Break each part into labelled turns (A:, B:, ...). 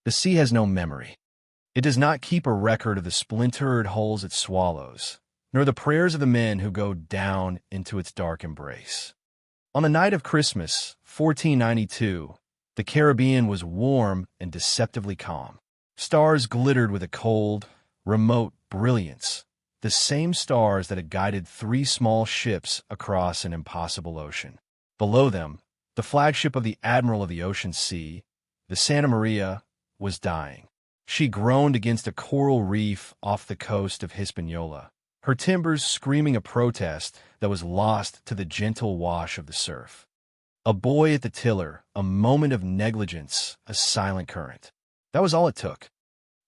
A: The sea has no memory. It does not keep a record of the splintered hulls it swallows, nor the prayers of the men who go down into its dark embrace. On the night of Christmas, 1492, the Caribbean was warm and deceptively calm. Stars glittered with a cold, remote brilliance, the same stars that had guided 3 small ships across an impossible ocean. Below them, the flagship of the Admiral of the Ocean Sea, the Santa Maria, was dying. She groaned against a coral reef off the coast of Hispaniola, her timbers screaming a protest that was lost to the gentle wash of the surf. A boy at the tiller, a moment of negligence, a silent current. That was all it took.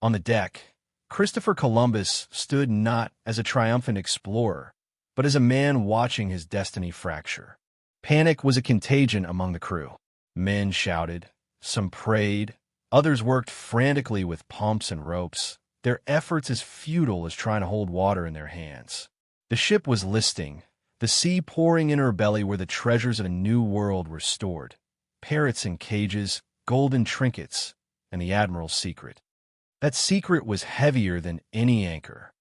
A: On the deck, Christopher Columbus stood not as a triumphant explorer, but as a man watching his destiny fracture. Panic was a contagion among the crew. Men shouted, some prayed, others worked frantically with pumps and ropes, their efforts as futile as trying to hold water in their hands. The ship was listing, the sea pouring in her belly where the treasures of a new world were stored. Parrots in cages, golden trinkets, and the Admiral's secret. That secret was heavier than any anchor.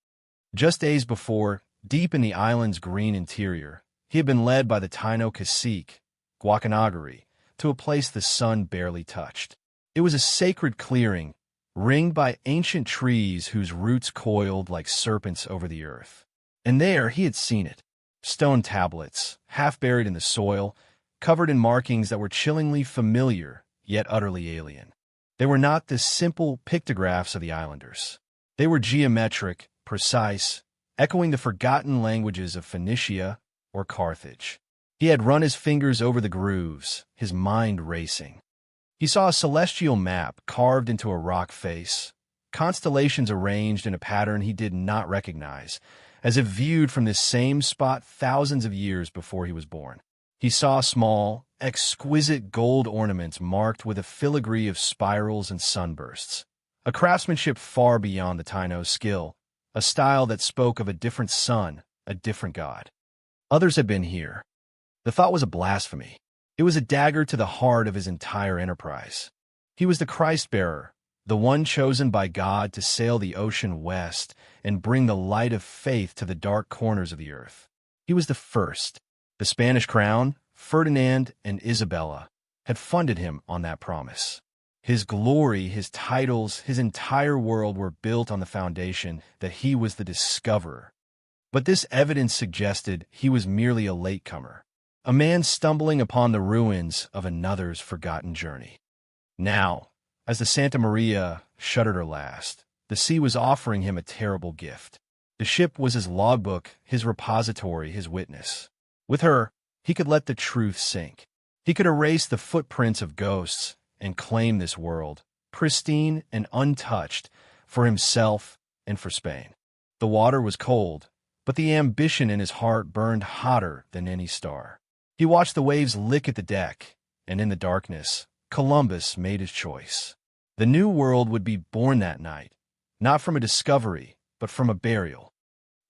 A: Just days before, deep in the island's green interior, he had been led by the Taino cacique, Guacanagari, to a place the sun barely touched. It was a sacred clearing, ringed by ancient trees whose roots coiled like serpents over the earth. And there he had seen it. Stone tablets, half buried in the soil, covered in markings that were chillingly familiar, yet utterly alien. They were not the simple pictographs of the islanders. They were geometric, precise, echoing the forgotten languages of Phoenicia or Carthage. He had run his fingers over the grooves, his mind racing. He saw a celestial map carved into a rock face, constellations arranged in a pattern he did not recognize, as if viewed from this same spot thousands of years before he was born. He saw small, exquisite gold ornaments marked with a filigree of spirals and sunbursts, a craftsmanship far beyond the Taino's skill, a style that spoke of a different sun, a different god. Others had been here. The thought was a blasphemy. It was a dagger to the heart of his entire enterprise. He was the Christ-bearer, the one chosen by God to sail the ocean west and bring the light of faith to the dark corners of the earth. He was the first. The Spanish crown, Ferdinand and Isabella, had funded him on that promise. His glory, his titles, his entire world were built on the foundation that he was the discoverer. But this evidence suggested he was merely a latecomer, a man stumbling upon the ruins of another's forgotten journey. Now, as the Santa Maria shuttered her last, the sea was offering him a terrible gift. The ship was his logbook, his repository, his witness. With her, he could let the truth sink. He could erase the footprints of ghosts and claim this world, pristine and untouched, for himself and for Spain. The water was cold, but the ambition in his heart burned hotter than any star. He watched the waves lick at the deck, and in the darkness, Columbus made his choice. The new world would be born that night, not from a discovery, but from a burial.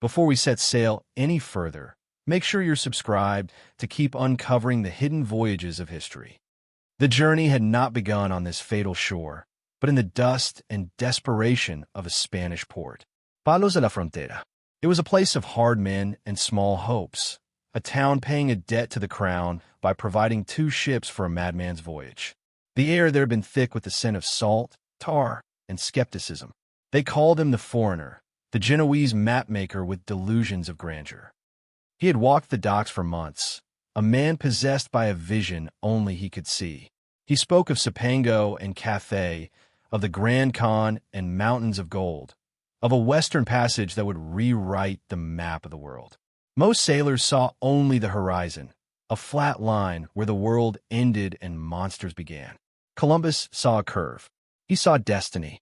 A: Before we set sail any further, make sure you're subscribed to keep uncovering the hidden voyages of history. The journey had not begun on this fatal shore, but in the dust and desperation of a Spanish port. Palos de la Frontera. It was a place of hard men and small hopes, a town paying a debt to the crown by providing 2 ships for a madman's voyage. The air there had been thick with the scent of salt, tar, and skepticism. They called him the foreigner, the Genoese mapmaker with delusions of grandeur. He had walked the docks for months, a man possessed by a vision only he could see. He spoke of Cipango and Cathay, of the Grand Khan and mountains of gold, of a western passage that would rewrite the map of the world. Most sailors saw only the horizon, a flat line where the world ended and monsters began. Columbus saw a curve. He saw destiny.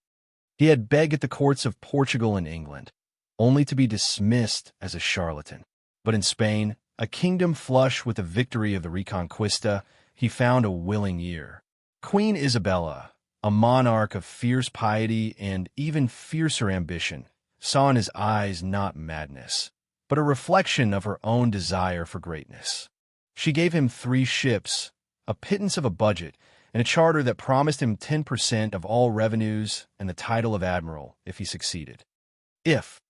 A: He had begged at the courts of Portugal and England, only to be dismissed as a charlatan. But in Spain, a kingdom flush with the victory of the Reconquista, he found a willing ear. Queen Isabella, a monarch of fierce piety and even fiercer ambition, saw in his eyes not madness, but a reflection of her own desire for greatness. She gave him 3 ships, a pittance of a budget, and a charter that promised him 10% of all revenues and the title of admiral if he succeeded. If.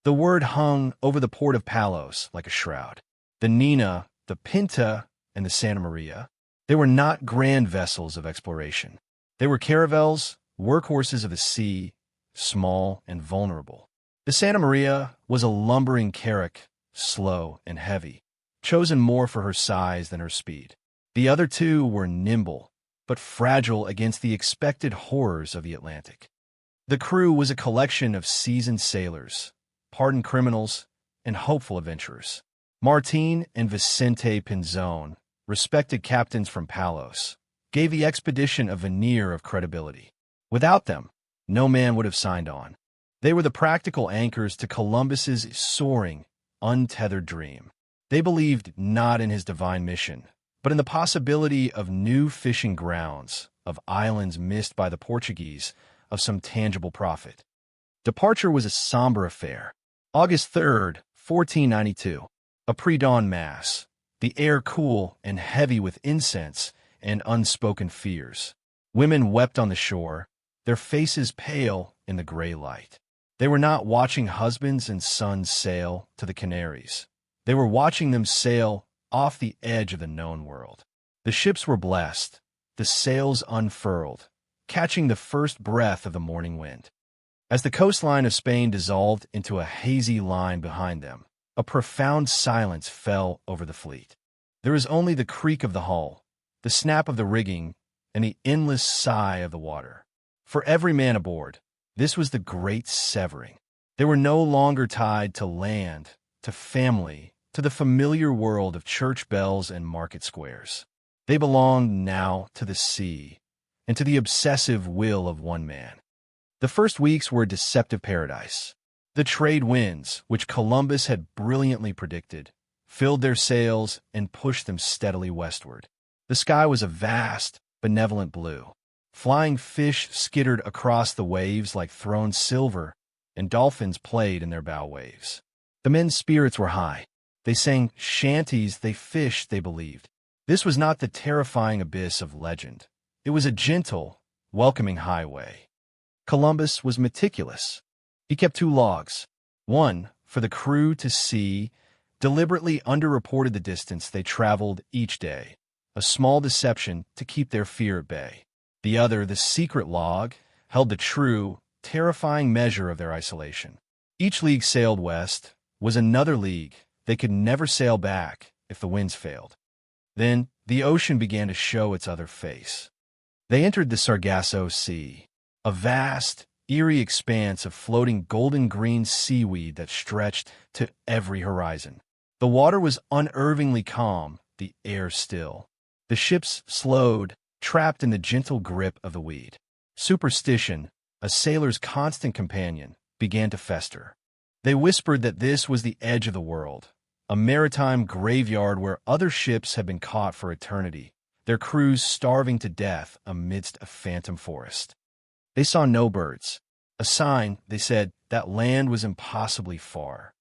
A: The word hung over the port of Palos like a shroud. The Nina, the Pinta, and the Santa Maria, they were not grand vessels of exploration. They were caravels, workhorses of the sea, small and vulnerable. The Santa Maria was a lumbering carrack, slow and heavy, chosen more for her size than her speed. The other two were nimble, but fragile against the expected horrors of the Atlantic. The crew was a collection of seasoned sailors, hardened criminals, and hopeful adventurers. Martin and Vicente Pinzon, respected captains from Palos, gave the expedition a veneer of credibility. Without them, no man would have signed on. They were the practical anchors to Columbus's soaring, untethered dream. They believed not in his divine mission, but in the possibility of new fishing grounds, of islands missed by the Portuguese, of some tangible profit. Departure was a somber affair. August 3rd, 1492, a pre-dawn mass, the air cool and heavy with incense and unspoken fears. Women wept on the shore, their faces pale in the gray light. They were not watching husbands and sons sail to the Canaries. They were watching them sail off the edge of the known world. The ships were blessed, the sails unfurled, catching the first breath of the morning wind. As the coastline of Spain dissolved into a hazy line behind them, a profound silence fell over the fleet. There was only the creak of the hull, the snap of the rigging, and the endless sigh of the water. For every man aboard, this was the great severing. They were no longer tied to land, to family, to the familiar world of church bells and market squares. They belonged now to the sea, and to the obsessive will of one man. The first weeks were a deceptive paradise. The trade winds, which Columbus had brilliantly predicted, filled their sails and pushed them steadily westward. The sky was a vast, benevolent blue. Flying fish skittered across the waves like thrown silver, and dolphins played in their bow waves. The men's spirits were high. They sang shanties, they fished, they believed. This was not the terrifying abyss of legend. It was a gentle, welcoming highway. Columbus was meticulous. He kept 2 logs, one for the crew to see, deliberately underreported the distance they traveled each day, a small deception to keep their fear at bay. The other, the secret log, held the true, terrifying measure of their isolation. Each league sailed west was another league they could never sail back if the winds failed. Then the ocean began to show its other face. They entered the Sargasso Sea, a vast, eerie expanse of floating golden-green seaweed that stretched to every horizon. The water was unnervingly calm, the air still. The ships slowed, trapped in the gentle grip of the weed. Superstition, a sailor's constant companion, began to fester. They whispered that this was the edge of the world, a maritime graveyard where other ships had been caught for eternity, their crews starving to death amidst a phantom forest. They saw no birds, a sign, they said, that land was impossibly far.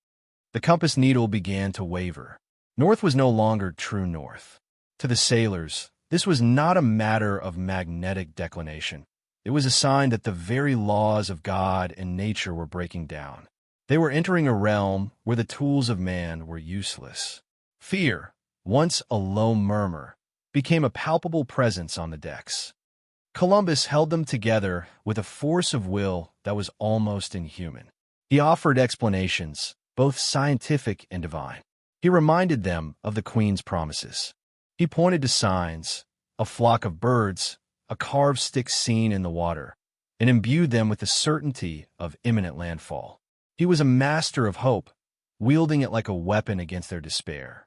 A: The compass needle began to waver. North was no longer true north. To the sailors, this was not a matter of magnetic declination. It was a sign that the very laws of God and nature were breaking down. They were entering a realm where the tools of man were useless. Fear, once a low murmur, became a palpable presence on the decks. Columbus held them together with a force of will that was almost inhuman. He offered explanations, both scientific and divine. He reminded them of the Queen's promises. He pointed to signs, a flock of birds, a carved stick seen in the water, and imbued them with the certainty of imminent landfall. He was a master of hope, wielding it like a weapon against their despair.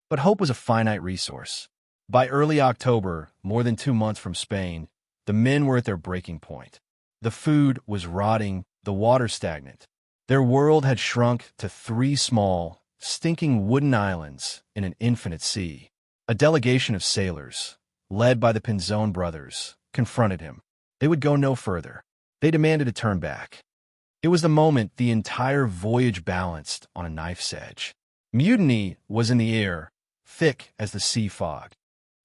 A: But hope was a finite resource. By early October, more than 2 months from Spain, the men were at their breaking point. The food was rotting, the water stagnant. Their world had shrunk to 3 small, stinking wooden islands in an infinite sea. A delegation of sailors, led by the Pinzon brothers, confronted him. They would go no further. They demanded to turn back. It was the moment the entire voyage balanced on a knife's edge. Mutiny was in the air, thick as the sea fog.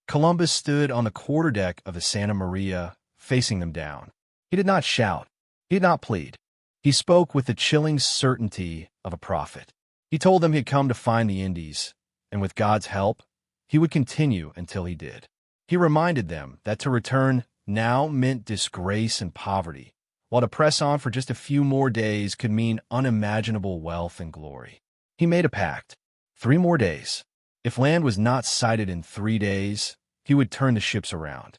A: Columbus stood on the quarterdeck of the Santa Maria, facing them down. He did not shout. He did not plead. He spoke with the chilling certainty of a prophet. He told them he had come to find the Indies, and with God's help, he would continue until he did. He reminded them that to return now meant disgrace and poverty, while to press on for just a few more days could mean unimaginable wealth and glory. He made a pact. 3 more days. If land was not sighted in 3 days, he would turn the ships around.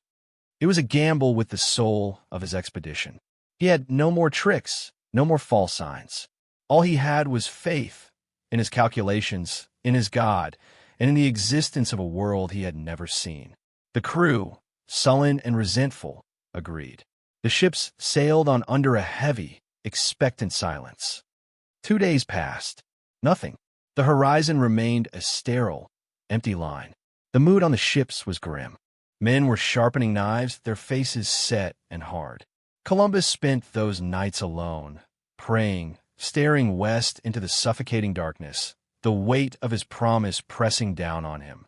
A: It was a gamble with the soul of his expedition. He had no more tricks, no more false signs. All he had was faith in his calculations, in his God, and in the existence of a world he had never seen. The crew, sullen and resentful, agreed. The ships sailed on under a heavy, expectant silence. 2 days passed. Nothing. The horizon remained a sterile, empty line. The mood on the ships was grim. Men were sharpening knives, their faces set and hard. Columbus spent those nights alone, praying, staring west into the suffocating darkness, the weight of his promise pressing down on him.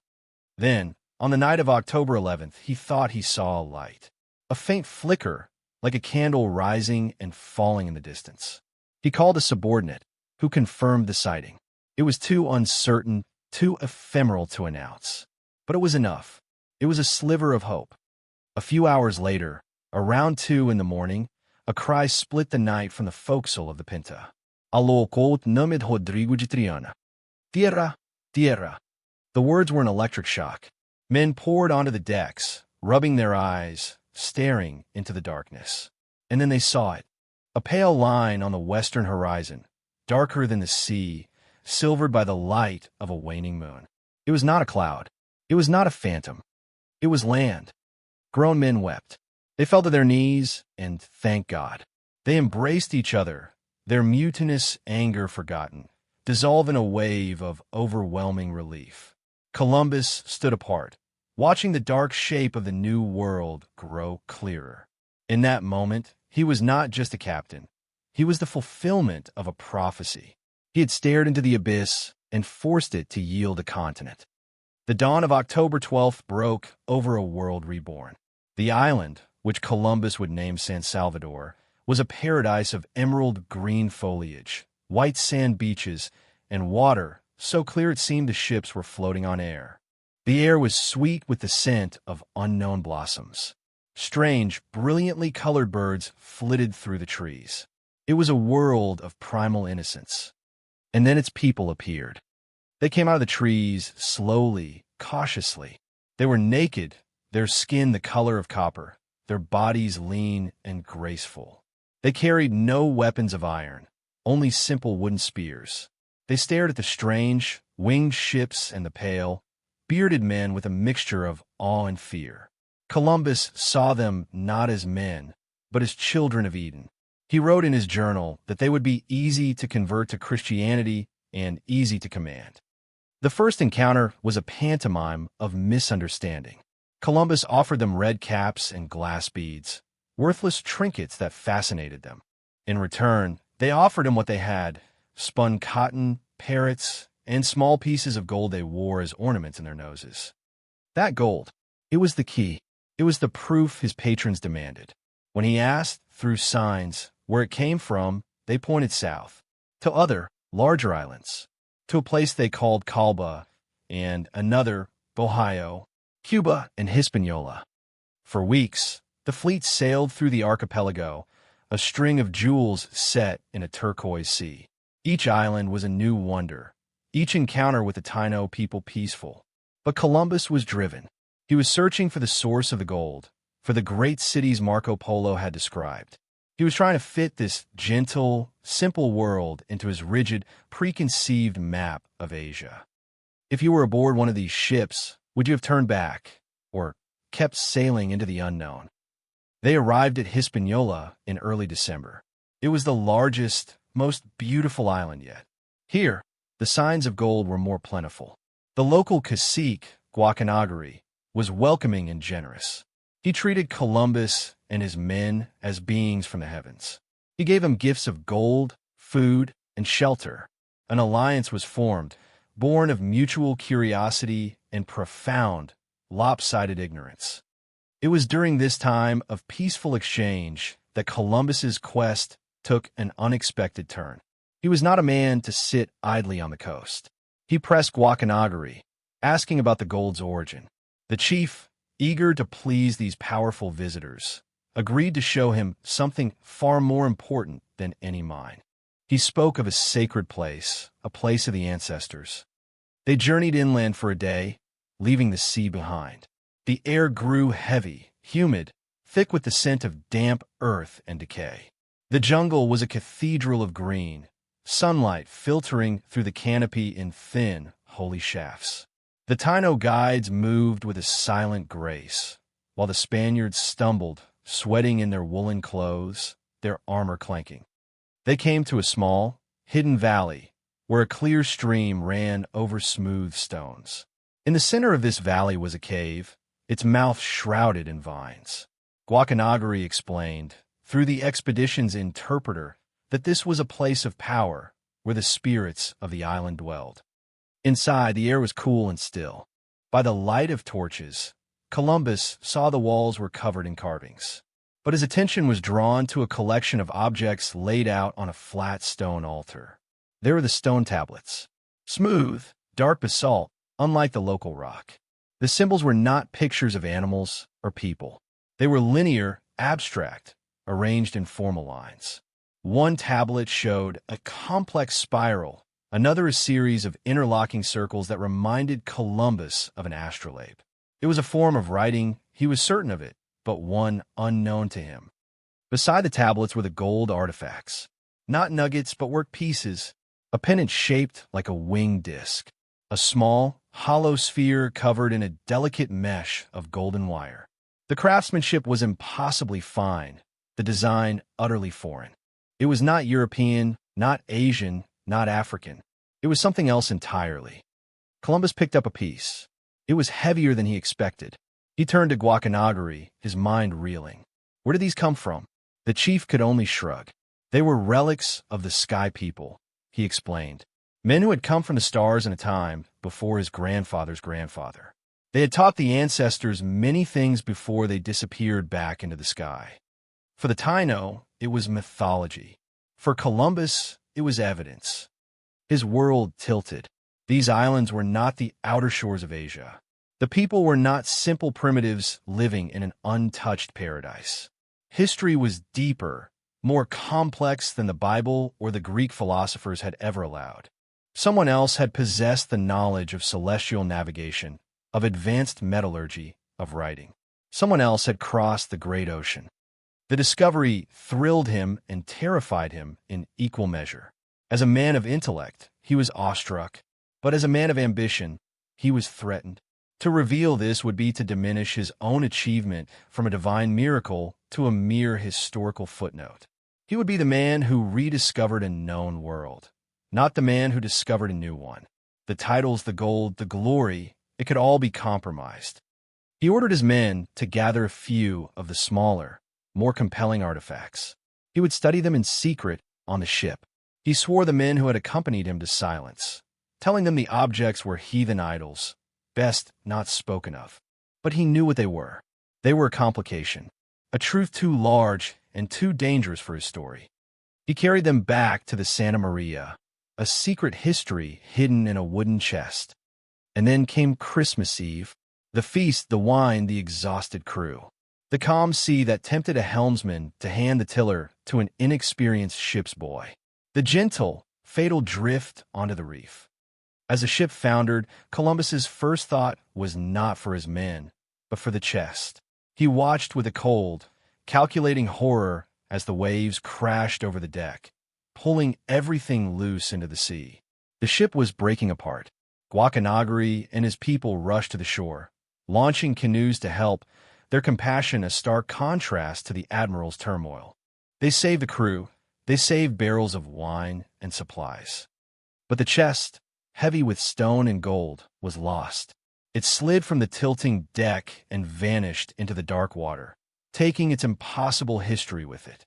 A: Then, on the night of October 11th, he thought he saw a light. A faint flicker, like a candle rising and falling in the distance. He called a subordinate, who confirmed the sighting. It was too uncertain, too ephemeral to announce. But it was enough. It was a sliver of hope. A few hours later, around 2 in the morning, a cry split the night from the forecastle of the Pinta. Allo colt nomid Rodrigo de Triana. Tierra, tierra. The words were an electric shock. Men poured onto the decks, rubbing their eyes, staring into the darkness. And then they saw it. A pale line on the western horizon, darker than the sea, silvered by the light of a waning moon. It was not a cloud. It was not a phantom. It was land. Grown men wept. They fell to their knees and thanked God. They embraced each other, their mutinous anger forgotten, dissolve in a wave of overwhelming relief. Columbus stood apart, watching the dark shape of the new world grow clearer. In that moment, he was not just a captain. He was the fulfillment of a prophecy. He had stared into the abyss and forced it to yield a continent. The dawn of October 12th broke over a world reborn. The island, which Columbus would name San Salvador, was a paradise of emerald green foliage, white sand beaches, and water so clear it seemed the ships were floating on air. The air was sweet with the scent of unknown blossoms. Strange, brilliantly colored birds flitted through the trees. It was a world of primal innocence. And then its people appeared. They came out of the trees slowly, cautiously. They were naked, their skin the color of copper, their bodies lean and graceful. They carried no weapons of iron, only simple wooden spears. They stared at the strange, winged ships and the pale, bearded men with a mixture of awe and fear. Columbus saw them not as men, but as children of Eden. He wrote in his journal that they would be easy to convert to Christianity and easy to command. The first encounter was a pantomime of misunderstanding. Columbus offered them red caps and glass beads, worthless trinkets that fascinated them. In return, they offered him what they had, spun cotton, parrots, and small pieces of gold they wore as ornaments in their noses. That gold, it was the key. It was the proof his patrons demanded. When he asked, through signs, where it came from, they pointed south, to other, larger islands, to a place they called Calba, and another, Ohio, Cuba, and Hispaniola. For weeks, the fleet sailed through the archipelago, a string of jewels set in a turquoise sea. Each island was a new wonder, each encounter with the Taino people peaceful. But Columbus was driven. He was searching for the source of the gold, for the great cities Marco Polo had described. He was trying to fit this gentle, simple world into his rigid, preconceived map of Asia. If you were aboard one of these ships, would you have turned back, or kept sailing into the unknown? They arrived at Hispaniola in early December. It was the largest, most beautiful island yet. Here, the signs of gold were more plentiful. The local cacique, Guacanagari, was welcoming and generous. He treated Columbus and his men as beings from the heavens. He gave them gifts of gold, food, and shelter. An alliance was formed, born of mutual curiosity and profound, lopsided ignorance. It was during this time of peaceful exchange that Columbus's quest took an unexpected turn. He was not a man to sit idly on the coast. He pressed Guacanagari, asking about the gold's origin. The chief, eager to please these powerful visitors, agreed to show him something far more important than any mine. He spoke of a sacred place, a place of the ancestors. They journeyed inland for a day, leaving the sea behind. The air grew heavy, humid, thick with the scent of damp earth and decay. The jungle was a cathedral of green, sunlight filtering through the canopy in thin, holy shafts. The Taino guides moved with a silent grace, while the Spaniards stumbled, sweating in their woolen clothes, their armor clanking. They came to a small, hidden valley, where a clear stream ran over smooth stones. In the center of this valley was a cave, its mouth shrouded in vines. Guacanagari explained, through the expedition's interpreter, that this was a place of power, where the spirits of the island dwelled. Inside, the air was cool and still. By the light of torches, Columbus saw the walls were covered in carvings. But his attention was drawn to a collection of objects laid out on a flat stone altar. There were the stone tablets. Smooth, dark basalt, unlike the local rock. The symbols were not pictures of animals or people. They were linear, abstract, arranged in formal lines. One tablet showed a complex spiral, another a series of interlocking circles that reminded Columbus of an astrolabe. It was a form of writing, he was certain of it, but one unknown to him. Beside the tablets were the gold artifacts. Not nuggets, but work pieces. A pendant shaped like a winged disc. A small, hollow sphere covered in a delicate mesh of golden wire. The craftsmanship was impossibly fine, the design utterly foreign. It was not European, not Asian, not African. It was something else entirely. Columbus picked up a piece. It was heavier than he expected. He turned to Guacanagari, his mind reeling. Where did these come from? The chief could only shrug. They were relics of the Sky People, he explained. Men who had come from the stars in a time before his grandfather's grandfather. They had taught the ancestors many things before they disappeared back into the sky. For the Taino, it was mythology. For Columbus, it was evidence. His world tilted. These islands were not the outer shores of Asia. The people were not simple primitives living in an untouched paradise. History was deeper, more complex than the Bible or the Greek philosophers had ever allowed. Someone else had possessed the knowledge of celestial navigation, of advanced metallurgy, of writing. Someone else had crossed the great ocean. The discovery thrilled him and terrified him in equal measure. As a man of intellect, he was awestruck, but as a man of ambition, he was threatened. To reveal this would be to diminish his own achievement from a divine miracle to a mere historical footnote. He would be the man who rediscovered a known world, not the man who discovered a new one. The titles, the gold, the glory, it could all be compromised. He ordered his men to gather a few of the smaller, more compelling artifacts. He would study them in secret on the ship. He swore the men who had accompanied him to silence, telling them the objects were heathen idols, best not spoken of. But he knew what they were. They were a complication, a truth too large and too dangerous for his story. He carried them back to the Santa Maria, a secret history hidden in a wooden chest. And then came Christmas Eve, the feast, the wine, the exhausted crew. The calm sea that tempted a helmsman to hand the tiller to an inexperienced ship's boy. The gentle, fatal drift onto the reef. As the ship foundered, Columbus's first thought was not for his men, but for the chest. He watched with a cold, calculating horror as the waves crashed over the deck, pulling everything loose into the sea. The ship was breaking apart. Guacanagari and his people rushed to the shore, launching canoes to help, their compassion a stark contrast to the admiral's turmoil. They saved the crew. They saved barrels of wine and supplies. But the chest, heavy with stone and gold, was lost. It slid from the tilting deck and vanished into the dark water, taking its impossible history with it.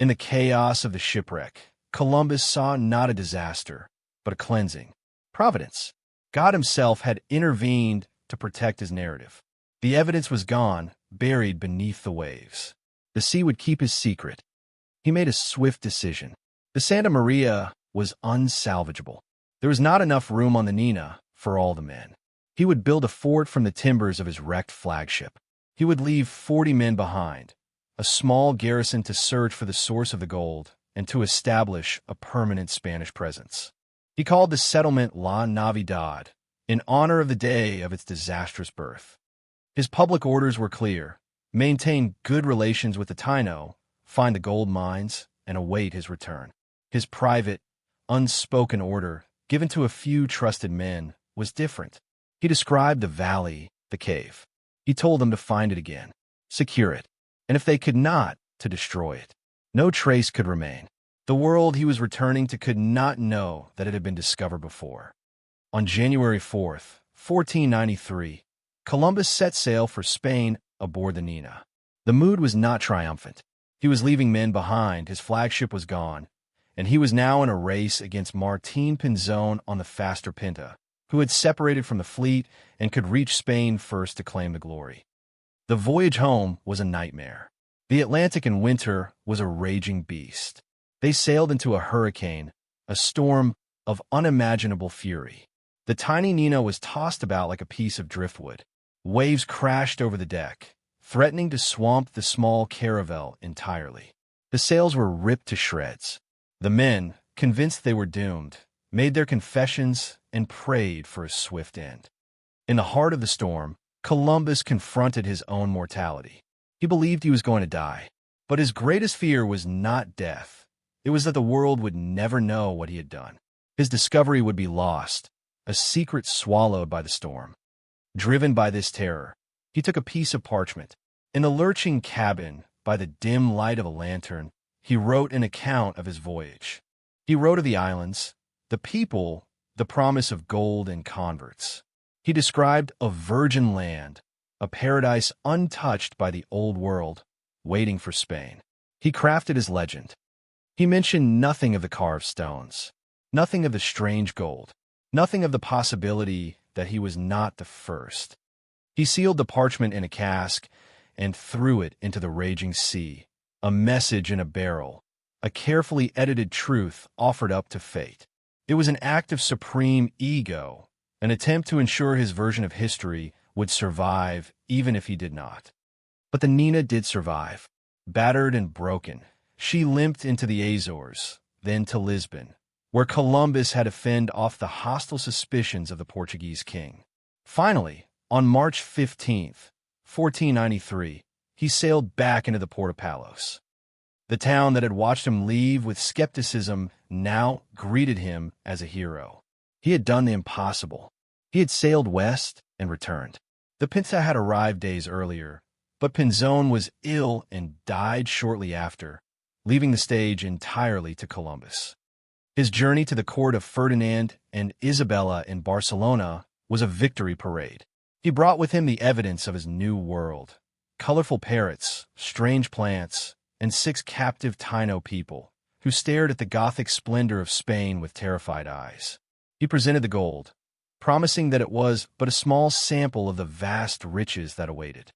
A: In the chaos of the shipwreck, Columbus saw not a disaster, but a cleansing. Providence. God himself had intervened to protect his narrative. The evidence was gone, buried beneath the waves. The sea would keep his secret. He made a swift decision. The Santa Maria was unsalvageable. There was not enough room on the Nina for all the men. He would build a fort from the timbers of his wrecked flagship. He would leave 40 men behind, a small garrison to search for the source of the gold and to establish a permanent Spanish presence. He called the settlement La Navidad, in honor of the day of its disastrous birth. His public orders were clear: maintain good relations with the Taino, find the gold mines, and await his return. His private, unspoken order, given to a few trusted men, was different. He described the valley, the cave. He told them to find it again, secure it, and if they could not, to destroy it. No trace could remain. The world he was returning to could not know that it had been discovered before. On January 4th, 1493, Columbus set sail for Spain aboard the Nina. The mood was not triumphant. He was leaving men behind, his flagship was gone, and he was now in a race against Martín Pinzón on the faster Pinta, who had separated from the fleet and could reach Spain first to claim the glory. The voyage home was a nightmare. The Atlantic in winter was a raging beast. They sailed into a hurricane, a storm of unimaginable fury. The tiny Nina was tossed about like a piece of driftwood. Waves crashed over the deck, threatening to swamp the small caravel entirely. The sails were ripped to shreds. The men, convinced they were doomed, made their confessions and prayed for a swift end. In the heart of the storm, Columbus confronted his own mortality. He believed he was going to die, but his greatest fear was not death. It was that the world would never know what he had done. His discovery would be lost, a secret swallowed by the storm. Driven by this terror, he took a piece of parchment. In the lurching cabin, by the dim light of a lantern, he wrote an account of his voyage. He wrote of the islands, the people, the promise of gold and converts. He described a virgin land, a paradise untouched by the old world, waiting for Spain. He crafted his legend. He mentioned nothing of the carved stones, nothing of the strange gold, nothing of the possibility that he was not the first. He sealed the parchment in a cask and threw it into the raging sea, a message in a barrel, a carefully edited truth offered up to fate. It was an act of supreme ego, an attempt to ensure his version of history would survive even if he did not. But the Nina did survive. Battered and broken, she limped into the Azores, then to Lisbon, where Columbus had to fend off the hostile suspicions of the Portuguese king. Finally, on March 15th, 1493, he sailed back into the port of Palos. The town that had watched him leave with skepticism now greeted him as a hero. He had done the impossible. He had sailed west and returned. The Pinta had arrived days earlier, but Pinzón was ill and died shortly after, leaving the stage entirely to Columbus. His journey to the court of Ferdinand and Isabella in Barcelona was a victory parade. He brought with him the evidence of his new world: colorful parrots, strange plants, and 6 captive Taino people who stared at the Gothic splendor of Spain with terrified eyes. He presented the gold, promising that it was but a small sample of the vast riches that awaited.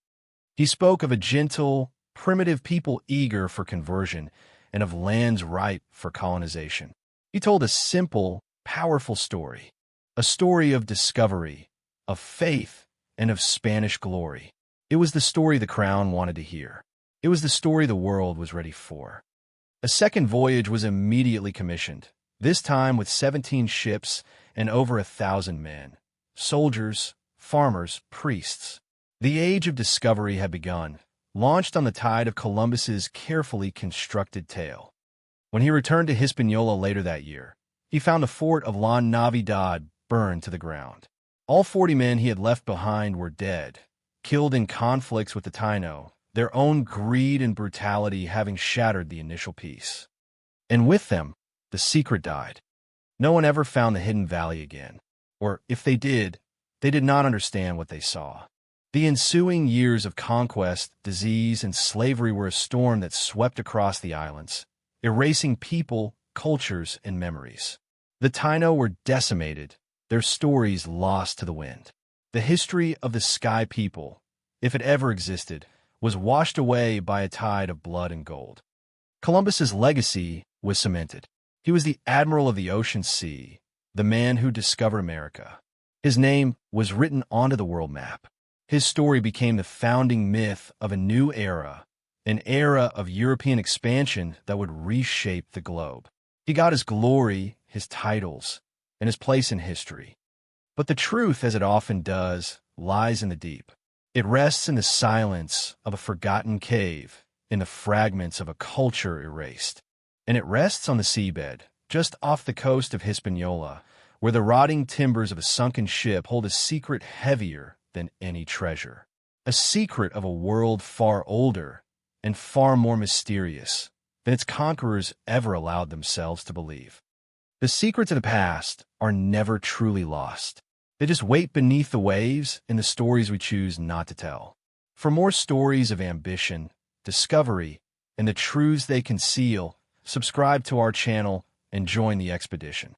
A: He spoke of a gentle, primitive people eager for conversion and of lands ripe for colonization. He told a simple, powerful story, a story of discovery, of faith, and of Spanish glory. It was the story the crown wanted to hear. It was the story the world was ready for. A second voyage was immediately commissioned, this time with 17 ships and over 1,000 men, soldiers, farmers, priests. The age of discovery had begun, launched on the tide of Columbus's carefully constructed tale. When he returned to Hispaniola later that year, he found the fort of La Navidad burned to the ground. All 40 men he had left behind were dead, killed in conflicts with the Taino, their own greed and brutality having shattered the initial peace. And with them, the secret died. No one ever found the hidden valley again, or if they did not understand what they saw. The ensuing years of conquest, disease, and slavery were a storm that swept across the islands, erasing people, cultures, and memories. The Taino were decimated, their stories lost to the wind. The history of the Sky people, if it ever existed, was washed away by a tide of blood and gold. Columbus's legacy was cemented. He was the admiral of the ocean sea, the man who discovered America. His name was written onto the world map. His story became the founding myth of a new era, an era of European expansion that would reshape the globe. He got his glory, his titles, and his place in history. But the truth, as it often does, lies in the deep. It rests in the silence of a forgotten cave, in the fragments of a culture erased. And it rests on the seabed, just off the coast of Hispaniola, where the rotting timbers of a sunken ship hold a secret heavier than any treasure. A secret of a world far older and far more mysterious than its conquerors ever allowed themselves to believe. The secrets of the past are never truly lost. They just wait beneath the waves in the stories we choose not to tell. For more stories of ambition, discovery, and the truths they conceal, subscribe to our channel and join the expedition.